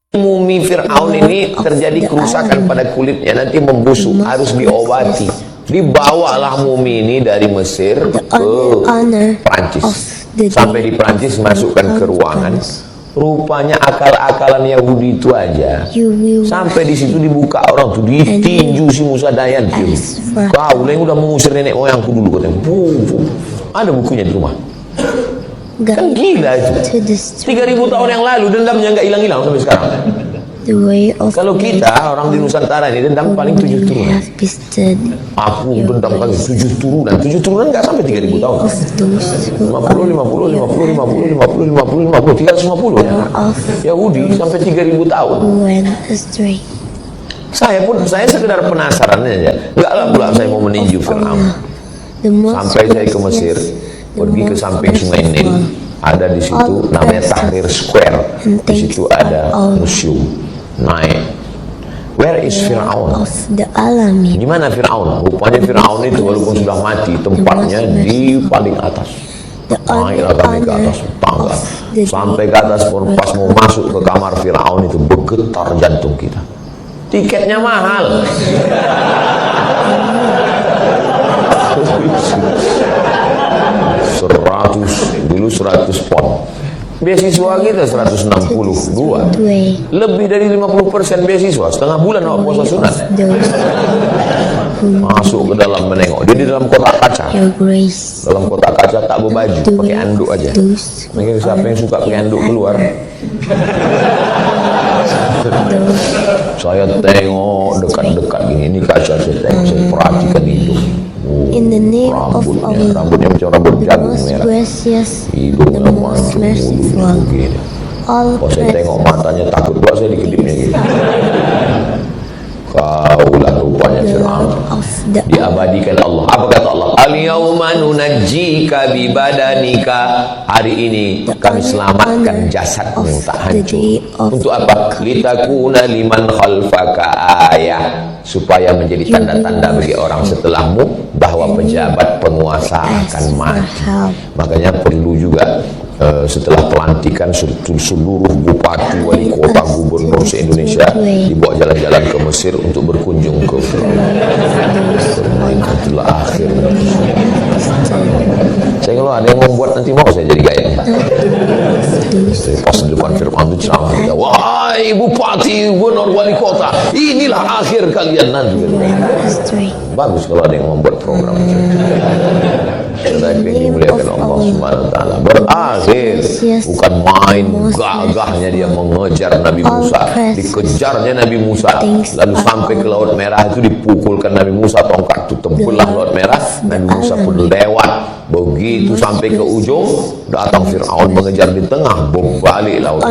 Mumi Fir'aun ini terjadi kerusakan pada kulitnya, nanti membusuk, harus diobati. Dibawalah mumi ini dari Mesir ke Prancis. Sampai di Prancis masukkan ke ruangan. Rupanya akal-akalan Yahudi itu aja. Sampai di situ dibuka orang tuh, ditinju si Musa Dayan. Kau yang udah mengusir nenek moyangku dulu, katanya. Ada bukunya di rumah. Kan gila itu. 3000 tahun yang lalu dendamnya nggak hilang-hilang sampai sekarang. Kalau kita orang di Nusantara ini dendam paling 7 turunan. Aku dendam kali 7 turunan. 7 turunan nggak sampai 3000 tahun. 50, 50, 50, 50, 50, 50, 50, 350 ya. Yahudi sampai 3000 tahun. Saya sekedar penasaran aja. Nggak lah pula saya mau meninju Fir'aun. Sampai saya ke Mesir. Pergi ke samping Sungai Nil, ada di situ namanya Tahrir Square. Di situ ada museum. Naik. Where is Fir'aun? Di mana Fir'aun? Rupanya Fir'aun itu walaupun sudah mati, tempatnya di paling atas. Naiklah kami ke atas tangga, sampai ke atas pun pas mau masuk ke kamar Fir'aun itu bergetar jantung kita. Tiketnya mahal. Dulu 100 pon. Beasiswa kita 162. Lebih dari 50% beasiswa. Setengah bulan awak puasa sunat. Masuk ke dalam menengok. Dia di dalam kotak kaca. Dalam kotak kaca tak berbaju, pakai anduk aja. Mungkin siapa yang suka pakai anduk keluar. Saya tengok dekat-dekat gini. Ini kaca saya tengok. Saya perhatikan itu. In the name of Allah, rambutnya macam rambut jagung merah, hidungnya mancung begini. Saya tengok matanya takut pula saya dikedipnya gitu. Kaulah rupanya Fir'aun diabadikan Allah. Apa kata Allah? Al-yawma nunajjika bibadanika. Hari ini kami selamatkan jasadmu tak hancur. Untuk apa? Litakuna liman khalfaka ayah, supaya menjadi tanda-tanda bagi orang setelahmu bahwa pejabat penguasa akan mati. Makanya perlu juga setelah pelantikan seluruh bupati, wali kota, gubernur se-Indonesia dibawa jalan-jalan ke Mesir untuk berkunjung ke Fir'aun. Itulah akhir. Saya kalau ada yang membuat nanti mau saya jadi gaya. Saya pas di depan Fir'aun itu ceramah, wahai bupati, gubernur, wali kota, inilah akhir kalian nanti. Bagus kalau ada yang membuat program. Saudara yang dimuliakan Allah Subhanahu wa taala, berakhir bukan main gagahnya dia mengejar Nabi Musa, dikejarnya Nabi Musa lalu sampai ke Laut Merah itu dipukulkan Nabi Musa, tongkat itu terbelah Laut Merah, Nabi Musa pun lewat. Begitu sampai ke ujung datang Fir'aun mengejar di tengah, berbalik laut.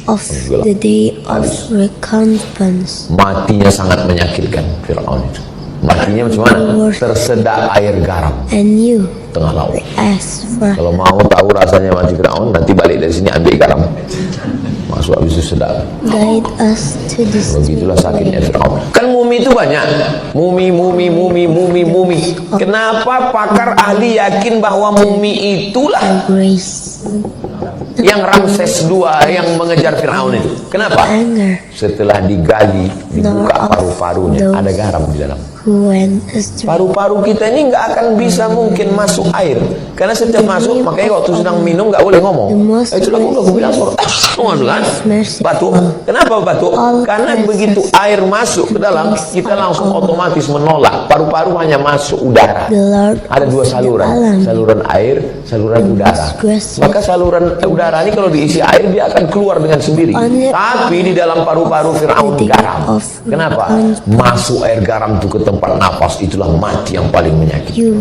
of the day of recompense. Matinya sangat menyakitkan Fir'aun itu. Matinya macam mana? Tersedak air garam tengah laut. Kalau mau tahu rasanya mati Fir'aun, nanti balik dari sini ambil garam, masuk habis itu sedap. Begitulah sakitnya Fir'aun. Kan mumi itu banyak. Mumi. Kenapa pakar ahli yakin bahwa mumi itulah yang Ramses II yang mengejar Fir'aun itu? Kenapa? Setelah digali, dibuka paru-parunya, ada garam di dalam. Paru-paru kita ini nggak akan bisa mungkin masuk air, karena setiap masuk, makanya waktu sedang minum nggak boleh ngomong. Itulah aku bilang batuk. Kenapa batuk? Karena begitu air masuk ke dalam, kita langsung otomatis menolak. Paru-paru hanya masuk udara. Ada dua saluran, saluran air, saluran udara. Maka saluran udara ini kalau diisi air dia akan keluar dengan sendiri. Tapi di dalam paru-paru Fir'aun garam. Kenapa? Masuk air garam itu ke tempat nafas, itulah mati yang paling menyakitkan.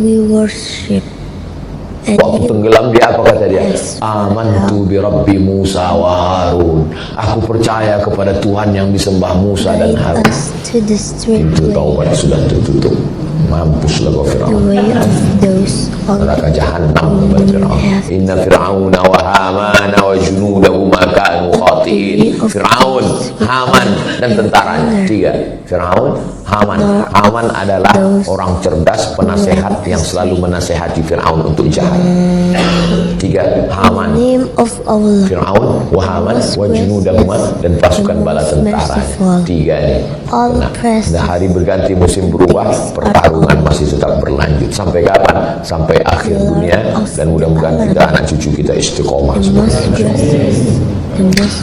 Waktu tenggelam dia apa kata dia? Amantu bi Rabbi Musa wa Harun. Aku percaya kepada Tuhan yang disembah Musa dan Harun. Itu taubat sudah tertutup. Mampuslah kau Fir'aun. Neraka Jahannam kepada Fir'aun. Inna Fir'auna wa Hamana wa junudahuma kanu khatiin. Firaun, Haman, dan tentaranya. 3. Firaun, Haman. Haman adalah orang cerdas, penasehat yang selalu menasehati Firaun untuk jahat. 3. Haman, Name of Allah. Firaun, wa Haman, wa junudahuma, dan pasukan bala tentaranya. 3 ini. Nah, hari berganti, musim berubah, pertarungan masih tetap berlanjut. Sampai kapan? Sampai akhir dunia, dan mudah-mudahan kita, anak cucu kita istiqomah. The most gracious, the most